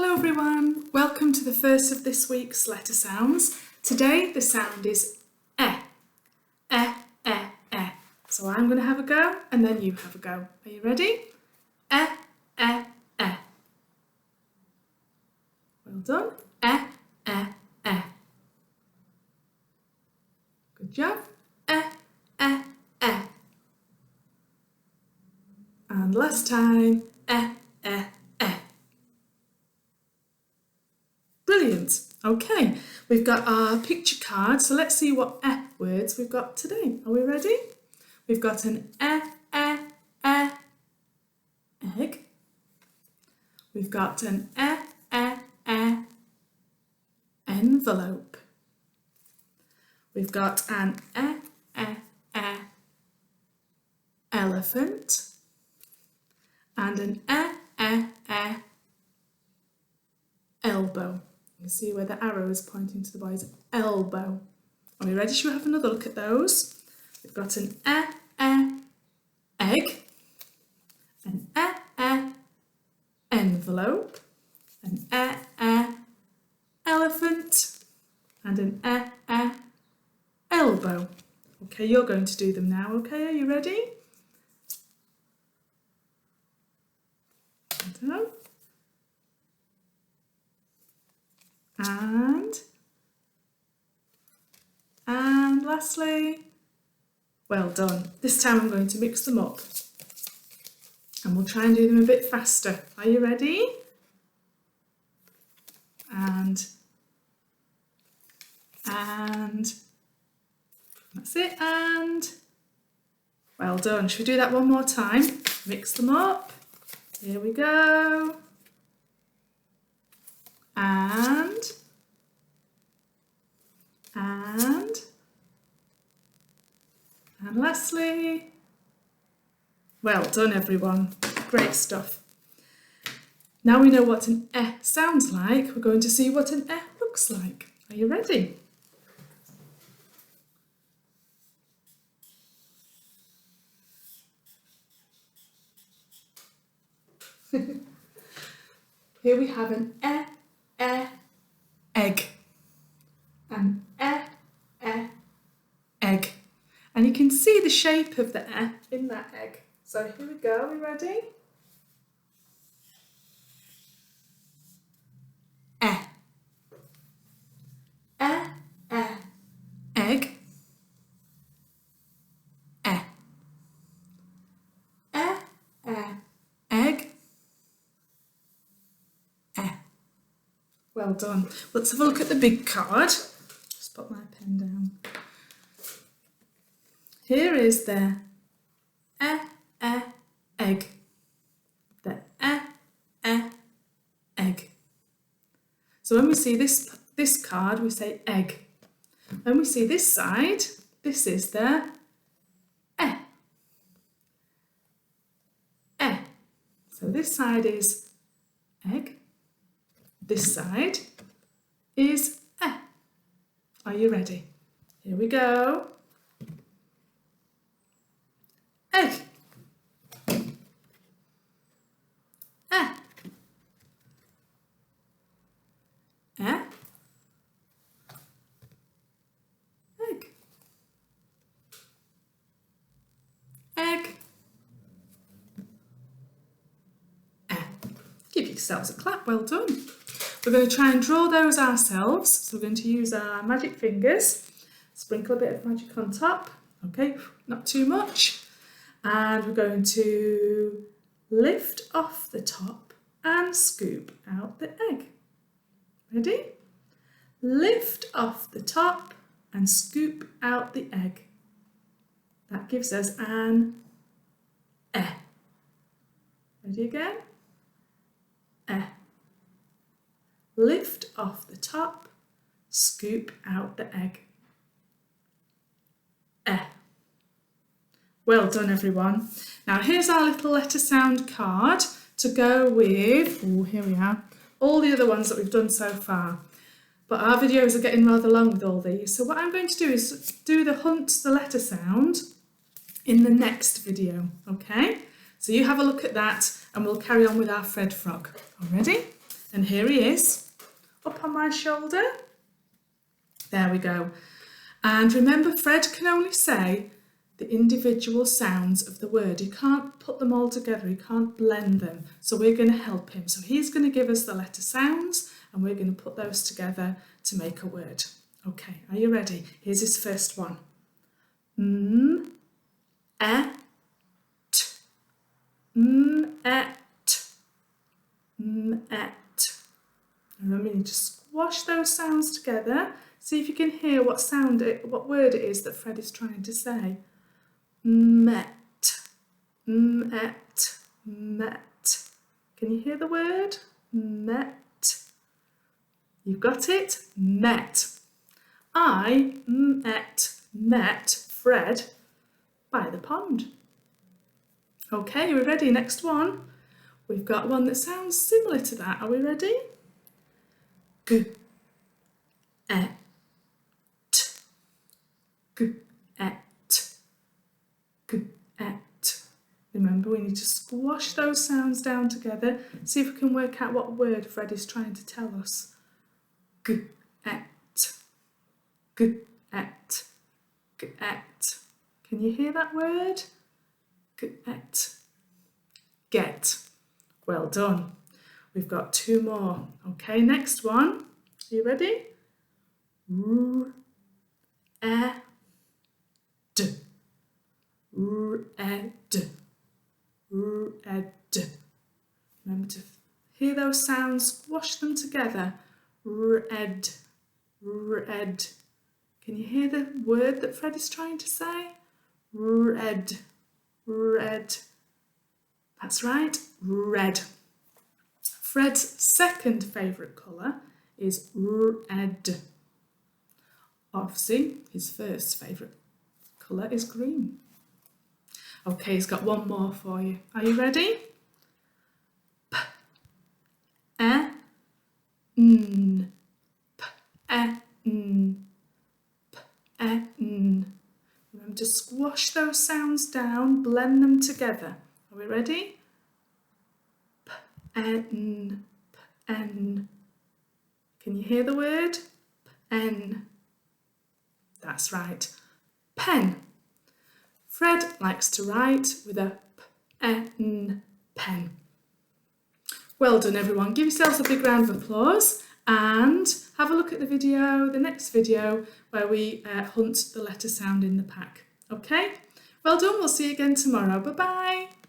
Hello everyone, welcome to the first of this week's letter sounds. Today the sound is eh, eh, eh, eh. So I'm going to have a go and then you have a go. Are you ready? Eh, eh, eh. Well done. Eh, eh, eh. Good job. Eh, eh, eh. And last time, eh, eh, eh. Brilliant. Okay, we've got our picture card, so let's see what eh words we've got today. Are we ready? We've got an egg. We've got an envelope. We've got an elephant. And an elbow. You can see where the arrow is pointing to the boy's elbow. Are we ready? Shall we have another look at those? We've got an egg, an envelope, an elephant, and an elbow. Okay, you're going to do them now. Okay, are you ready? And lastly, well done. This time I'm going to mix them up and we'll try and do them a bit faster. Are you ready? And that's it, and well done. Should we do that one more time? Mix them up. Here we go. And lastly, well done everyone, great stuff. Now we know what an eh sounds like, we're going to see what an eh looks like. Are you ready? Here we have an egg. An egg. And you can see the shape of the in that egg. So here we go, are we ready? Egg. Egg. Well done. Let's have a look at the big card. Just put my pen down. Here is the egg. The egg. So when we see this card, we say egg. When we see this side, this is the eh. So this side is egg. This side is eh. Are you ready? Here we go. Egg. Egg. Give yourselves a clap, well done. We're going to try and draw those ourselves. So we're going to use our magic fingers, sprinkle a bit of magic on top, okay, not too much. And we're going to lift off the top and scoop out the egg. Ready? Lift off the top and scoop out the egg. That gives us an eh. Ready again? Eh. Lift off the top, scoop out the egg. Eh. Well done everyone. Now here's our little letter sound card to go with, oh here we are, all the other ones that we've done so far. But our videos are getting rather long with all these. So what I'm going to do is do the hunt the letter sound in the next video, okay? So you have a look at that and we'll carry on with our Fred Frog. All ready? And here he is, up on my shoulder. There we go. And remember, Fred can only say the individual sounds of the word. He can't put them all together, he can't blend them. So we're going to help him. So he's going to give us the letter sounds and we're going to put those together to make a word. Okay, are you ready? Here's his first one. M, e, t. M, e, t. M, e, t. Remember, you need to squash those sounds together. See if you can hear what word it is that Fred is trying to say. Met, met, met. Can you hear the word? Met. You've got it? Met. I met Fred by the pond. Okay, we're ready. Next one. We've got one that sounds similar to that. Are we ready? G, e, t. G, e, t. G, e, t. Remember, we need to squash those sounds down together. See if we can work out what word Fred is trying to tell us. G, e, t. G, e, t. G, e, t. Can you hear that word? G, e, t. Get. Well done. We've got two more. Okay, next one. Are you ready? R, e, d. R, e, d. R, e, d. Remember to hear those sounds, squash them together. Red, red. Can you hear the word that Fred is trying to say? Red, red. That's right, red. Fred's second favourite colour is red. Obviously, his first favourite colour is green. Okay, he's got one more for you. Are you ready? P, e, n. P, e, n. P, e, n. Remember to squash those sounds down, blend them together. Are we ready? P, e, n. P, n. Can you hear the word? P, n. That's right. Pen. Fred likes to write with a pen, pen. Well done, everyone. Give yourselves a big round of applause and have a look at the next video where we hunt the letter sound in the pack. Okay? Well done. We'll see you again tomorrow. Bye-bye.